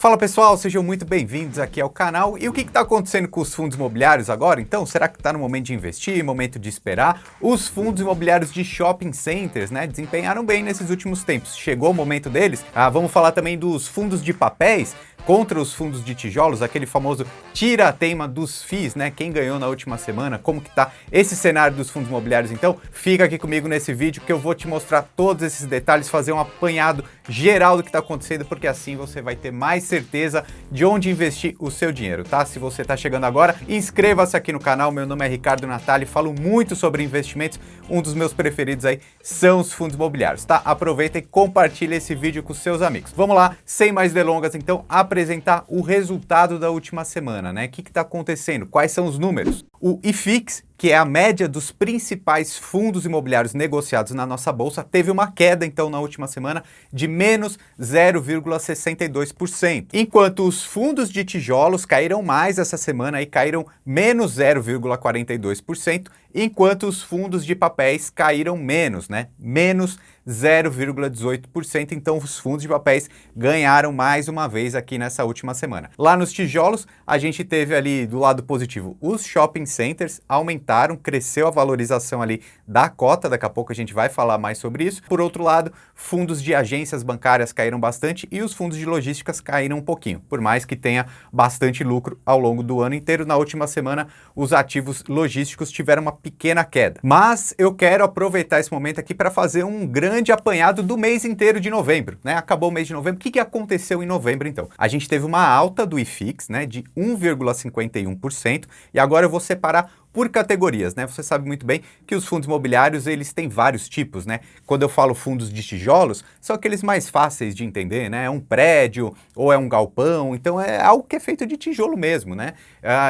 Fala pessoal, sejam muito bem-vindos aqui ao canal. E o que está acontecendo com os fundos imobiliários agora? Então, será que está no momento de investir, momento de esperar? Os fundos imobiliários de shopping centers, né, desempenharam bem nesses últimos tempos. Chegou o momento deles. Vamos falar também dos fundos de papéis contra os fundos de tijolos, aquele famoso tira-teima dos FIIs, né? Quem ganhou na última semana, como que tá esse cenário dos fundos imobiliários? Então, fica aqui comigo nesse vídeo que eu vou te mostrar todos esses detalhes, fazer um apanhado geral do que está acontecendo, porque assim você vai ter mais certeza de onde investir o seu dinheiro, tá? Se você está chegando agora, inscreva-se aqui no canal. Meu nome é Ricardo Natali, falo muito sobre investimentos. Um dos meus preferidos aí são os fundos imobiliários, tá? Aproveita e compartilha esse vídeo com seus amigos. Vamos lá, sem mais delongas, então, apresentar o resultado da última semana, né? O que está acontecendo? Quais são os números? O IFIX, que é a média dos principais fundos imobiliários negociados na nossa bolsa, teve uma queda, então, na última semana de menos 0,62%. Enquanto os fundos de tijolos caíram mais essa semana e caíram menos 0,42%, enquanto os fundos de papéis caíram menos, né? Menos 0,18%. Então, os fundos de papéis ganharam mais uma vez aqui nessa última semana. Lá nos tijolos, a gente teve ali do lado positivo, os shopping centers aumentaram, cresceu a valorização ali da cota, daqui a pouco a gente vai falar mais sobre isso. Por outro lado, fundos de agências bancárias caíram bastante e os fundos de logísticas caíram um pouquinho, por mais que tenha bastante lucro ao longo do ano inteiro. Na última semana, os ativos logísticos tiveram uma pequena queda. Mas eu quero aproveitar esse momento aqui para fazer um grande apanhado do mês inteiro de novembro, né? Acabou o mês de novembro. O que aconteceu em novembro, então? A gente teve uma alta do IFIX, né, de 1,51%, e agora eu vou separar por categorias, né? Você sabe muito bem que os fundos imobiliários, eles têm vários tipos, né? Quando eu falo fundos de tijolos, são aqueles mais fáceis de entender, né? É um prédio ou é um galpão, então é algo que é feito de tijolo mesmo, né?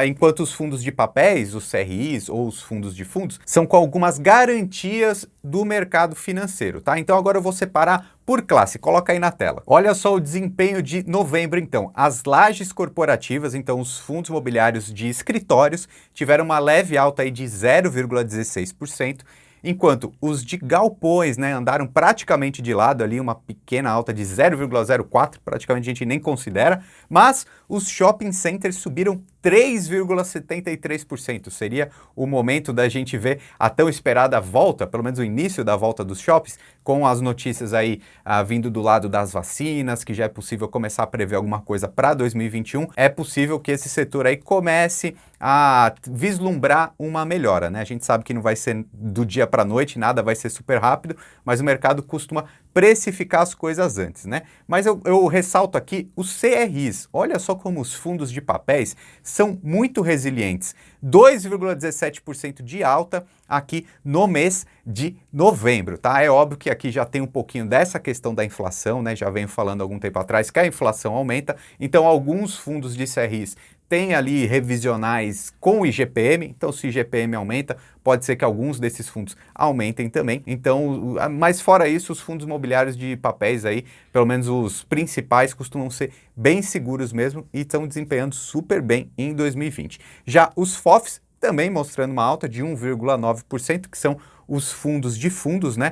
Enquanto os fundos de papéis, os CRIs ou os fundos de fundos, são com algumas garantias do mercado financeiro, tá? Então agora eu vou separar por classe, coloca aí na tela. Olha só o desempenho de novembro, então. As lajes corporativas, então os fundos imobiliários de escritórios, tiveram uma leve alta aí de 0,16%, enquanto os de galpões, né, andaram praticamente de lado ali, uma pequena alta de 0,04%, praticamente a gente nem considera, mas os shopping centers subiram 3,73%. Seria o momento da gente ver a tão esperada volta, pelo menos o início da volta dos shoppings, com as notícias aí vindo do lado das vacinas, que já é possível começar a prever alguma coisa para 2021. É possível que esse setor aí comece a vislumbrar uma melhora, né? A gente sabe que não vai ser do dia para a noite, nada vai ser super rápido, mas o mercado costuma precificar as coisas antes, né? Mas eu ressalto aqui os CRIs. Olha só como os fundos de papéis são muito resilientes. 2,17% de alta aqui no mês de novembro, tá? É óbvio que aqui já tem um pouquinho dessa questão da inflação, né? Já venho falando há algum tempo atrás que a inflação aumenta, então alguns fundos de CRIs tem ali revisionais com o IGPM, então se o IGPM aumenta, pode ser que alguns desses fundos aumentem também. Então, mas fora isso, os fundos imobiliários de papéis aí, pelo menos os principais, costumam ser bem seguros mesmo e estão desempenhando super bem em 2020. Já os FOFs também mostrando uma alta de 1,9%, que são os fundos de fundos, né?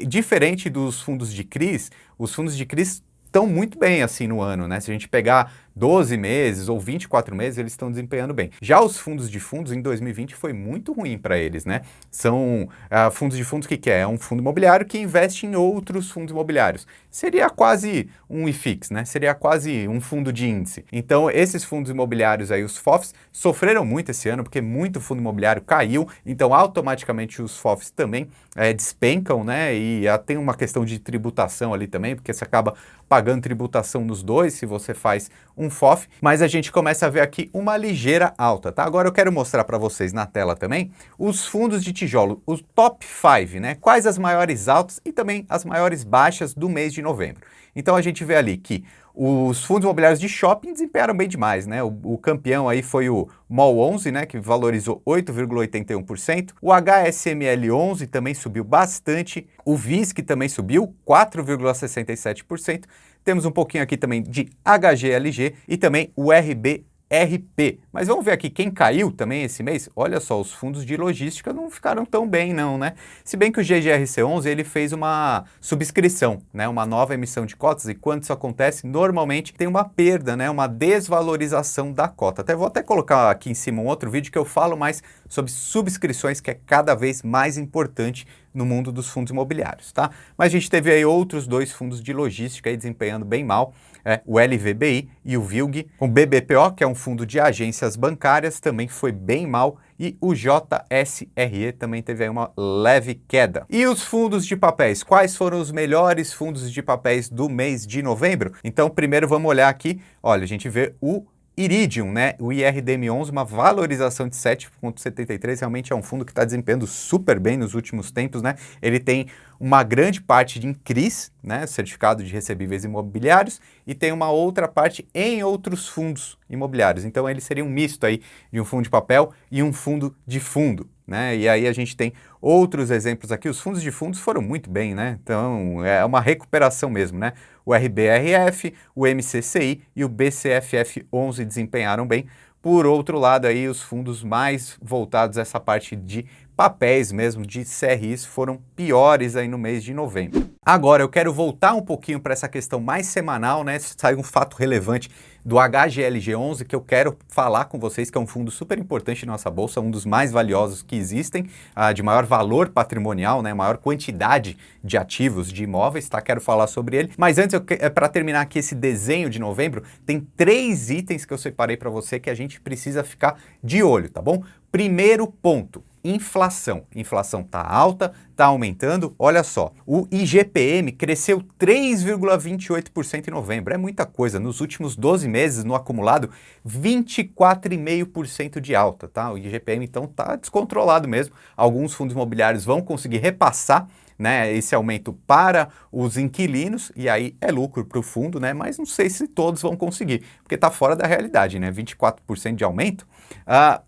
Diferente dos fundos de CRIs, os fundos de CRIs estão muito bem assim no ano, né? Se a gente pegar 12 meses ou 24 meses, eles estão desempenhando bem. Já os fundos de fundos, em 2020, foi muito ruim para eles, né? São fundos de fundos, o que é? É um fundo imobiliário que investe em outros fundos imobiliários. Seria quase um IFIX, né? Seria quase um fundo de índice. Então, esses fundos imobiliários aí, os FOFs, sofreram muito esse ano, porque muito fundo imobiliário caiu, então automaticamente os FOFs também despencam, né? E tem uma questão de tributação ali também, porque você acaba pagando tributação nos dois, se você faz um FOF, mas a gente começa a ver aqui uma ligeira alta, tá? Agora eu quero mostrar para vocês na tela também os fundos de tijolo, os top 5, né? Quais as maiores altas e também as maiores baixas do mês de novembro. Então a gente vê ali que os fundos imobiliários de shopping desempenharam bem demais, né? O campeão aí foi o MOL 11, né, que valorizou 8,81%. O HSML 11 também subiu bastante. O VISC também subiu 4,67%. Temos um pouquinho aqui também de HGLG e também o RB XRP. Mas vamos ver aqui quem caiu também esse mês. Olha só, os fundos de logística não ficaram tão bem não, né? Se bem que o GGRC11 ele fez uma subscrição, né? Uma nova emissão de cotas, e quando isso acontece, normalmente tem uma perda, né? Uma desvalorização da cota. Vou até colocar aqui em cima um outro vídeo que eu falo mais sobre subscrições, que é cada vez mais importante no mundo dos fundos imobiliários, tá? Mas a gente teve aí outros dois fundos de logística aí desempenhando bem mal, o LVBI e o VILG. O BBPO, que é um fundo de agências bancárias, também foi bem mal, e o JSRE também teve aí uma leve queda. E os fundos de papéis? Quais foram os melhores fundos de papéis do mês de novembro? Então, primeiro vamos olhar aqui, olha, a gente vê o Iridium, né? O IRDM11, uma valorização de 7,73, realmente é um fundo que está desempenhando super bem nos últimos tempos, né? Ele tem uma grande parte de CRIs, né? Certificado de recebíveis imobiliários, e tem uma outra parte em outros fundos imobiliários. Então ele seria um misto aí de um fundo de papel e um fundo de fundo, né? E aí a gente tem outros exemplos aqui. Os fundos de fundos foram muito bem, né? Então é uma recuperação mesmo, né? O RBRF, o MCCI e o BCFF11 desempenharam bem. Por outro lado, aí, os fundos mais voltados a essa parte de papéis mesmo, de CRIs, foram piores aí no mês de novembro. Agora, eu quero voltar um pouquinho para essa questão mais semanal, né? Saiu um fato relevante do HGLG11 que eu quero falar com vocês, que é um fundo super importante na nossa bolsa, um dos mais valiosos que existem, de maior valor patrimonial, né? Maior quantidade de ativos, de imóveis, tá? Quero falar sobre ele. Mas antes, para terminar aqui esse desenho de novembro, tem 3 itens que eu separei para você que a gente precisa ficar de olho, tá bom? Primeiro ponto. Inflação. Inflação está alta, está aumentando. Olha só, o IGPM cresceu 3,28% em novembro. É muita coisa. Nos últimos 12 meses, no acumulado, 24,5% de alta, tá? O IGPM, então, está descontrolado mesmo. Alguns fundos imobiliários vão conseguir repassar, né, esse aumento para os inquilinos, e aí é lucro para o fundo, né, mas não sei se todos vão conseguir, porque está fora da realidade, né, 24% de aumento.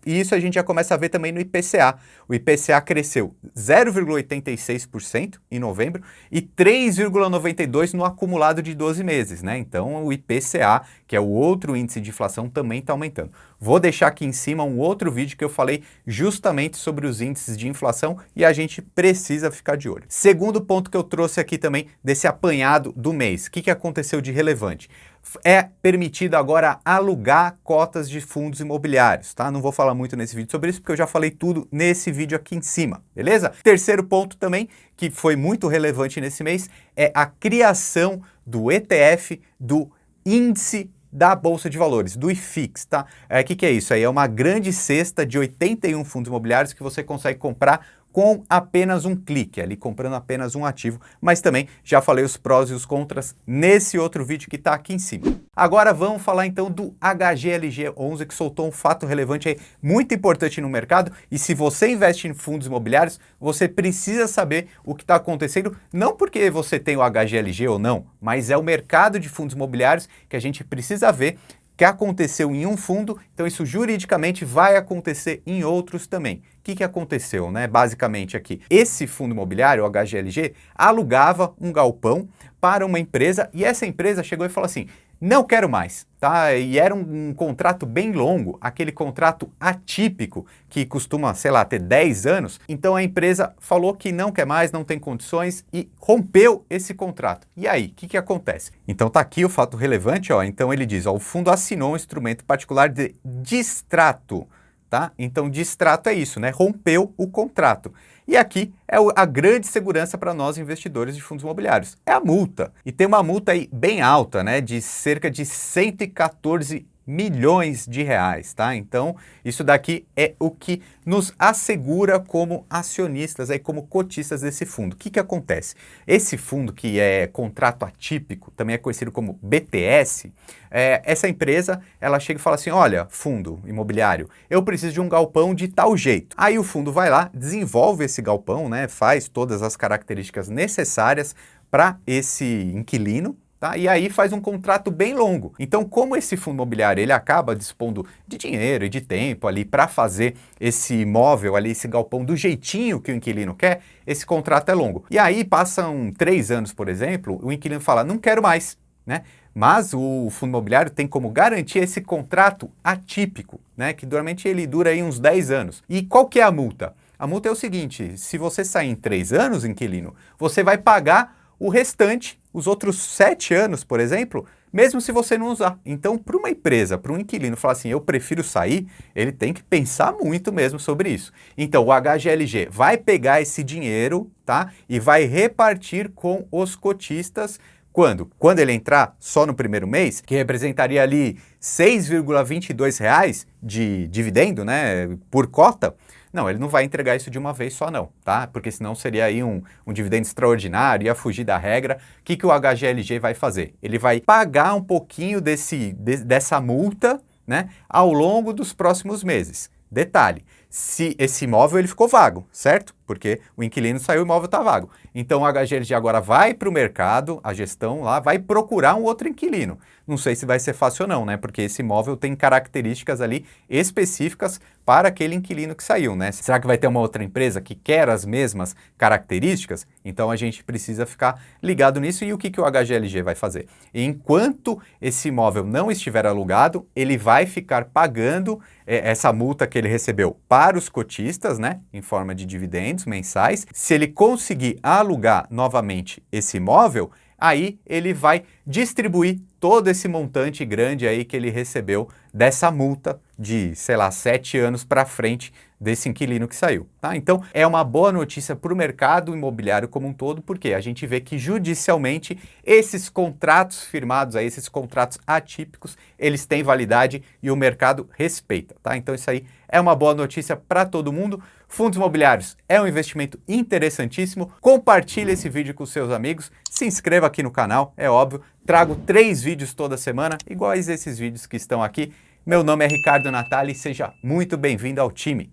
E isso a gente já começa a ver também no IPCA. O IPCA cresceu 0,86% em novembro e 3,92% no acumulado de 12 meses, né? Então o IPCA, que é o outro índice de inflação, também está aumentando. Vou deixar aqui em cima um outro vídeo que eu falei justamente sobre os índices de inflação e a gente precisa ficar de olho. Segundo ponto que eu trouxe aqui também desse apanhado do mês. O que aconteceu de relevante? É permitido agora alugar cotas de fundos imobiliários, tá? Não vou falar muito nesse vídeo sobre isso, porque eu já falei tudo nesse vídeo aqui em cima, beleza? Terceiro ponto também, que foi muito relevante nesse mês, é a criação do ETF, do índice da Bolsa de Valores, do IFIX, tá? O que é isso aí? É uma grande cesta de 81 fundos imobiliários que você consegue comprar com apenas um clique, ali comprando apenas um ativo, mas também já falei os prós e os contras nesse outro vídeo que está aqui em cima. Agora vamos falar então do HGLG11, que soltou um fato relevante aí, muito importante no mercado, e se você investe em fundos imobiliários, você precisa saber o que está acontecendo, não porque você tem o HGLG ou não, mas é o mercado de fundos imobiliários que a gente precisa ver que aconteceu em um fundo, então isso juridicamente vai acontecer em outros também. O que aconteceu, né? Basicamente aqui, esse fundo imobiliário, o HGLG, alugava um galpão para uma empresa e essa empresa chegou e falou assim, não quero mais, tá? E era um contrato bem longo, aquele contrato atípico que costuma, sei lá, ter 10 anos. Então a empresa falou que não quer mais, não tem condições e rompeu esse contrato. E aí, o que acontece? Então tá aqui o fato relevante, ó. Então ele diz, ó, o fundo assinou um instrumento particular de distrato, tá? Então distrato é isso, né? Rompeu o contrato. E aqui é a grande segurança para nós investidores de fundos imobiliários, é a multa. E tem uma multa aí bem alta, né, de cerca de 114 milhões de reais, tá? Então, isso daqui é o que nos assegura como acionistas, aí, como cotistas desse fundo. O que acontece? Esse fundo, que é contrato atípico, também é conhecido como BTS, essa empresa, ela chega e fala assim, olha, fundo imobiliário, eu preciso de um galpão de tal jeito. Aí o fundo vai lá, desenvolve esse galpão, né, faz todas as características necessárias para esse inquilino, tá? E aí faz um contrato bem longo. Então, como esse fundo imobiliário ele acaba dispondo de dinheiro e de tempo ali para fazer esse imóvel ali, esse galpão do jeitinho que o inquilino quer, esse contrato é longo. E aí passam 3 anos, por exemplo, o inquilino fala, não quero mais, né? Mas o fundo imobiliário tem como garantia esse contrato atípico, né, que normalmente ele dura aí uns 10 anos. E qual que é a multa? A multa é o seguinte, se você sair em 3 anos, inquilino, você vai pagar o restante, os outros 7 anos, por exemplo, mesmo se você não usar. Então, para uma empresa, para um inquilino falar assim, eu prefiro sair, ele tem que pensar muito mesmo sobre isso. Então, o HGLG vai pegar esse dinheiro, tá? E vai repartir com os cotistas. Quando? Quando ele entrar só no primeiro mês, que representaria ali R$ 6,22 de dividendo, né, por cota, não, ele não vai entregar isso de uma vez só não, tá? Porque senão seria aí um dividendo extraordinário, ia fugir da regra. O que o HGLG vai fazer? Ele vai pagar um pouquinho dessa multa, né, ao longo dos próximos meses. Detalhe, se esse imóvel ele ficou vago, certo? Porque o inquilino saiu, o imóvel está vago. Então o HGLG agora vai para o mercado, a gestão lá, vai procurar um outro inquilino. Não sei se vai ser fácil ou não, né? Porque esse imóvel tem características ali específicas para aquele inquilino que saiu, né? Será que vai ter uma outra empresa que quer as mesmas características? Então a gente precisa ficar ligado nisso. E o que o HGLG vai fazer? Enquanto esse imóvel não estiver alugado, ele vai ficar pagando essa multa que ele recebeu para os cotistas, né? Em forma de dividendos mensais. Se ele conseguir alugar novamente esse imóvel, aí ele vai distribuir todo esse montante grande aí que ele recebeu dessa multa de, sei lá, 7 anos para frente desse inquilino que saiu, tá? Então, é uma boa notícia para o mercado imobiliário como um todo, porque a gente vê que judicialmente esses contratos firmados aí, esses contratos atípicos, eles têm validade e o mercado respeita, tá? Então, isso aí é uma boa notícia para todo mundo. Fundos imobiliários é um investimento interessantíssimo. Compartilhe esse vídeo com seus amigos, se inscreva aqui no canal, é óbvio. Trago 3 vídeos toda semana, iguais esses vídeos que estão aqui. Meu nome é Ricardo Natali e seja muito bem-vindo ao time.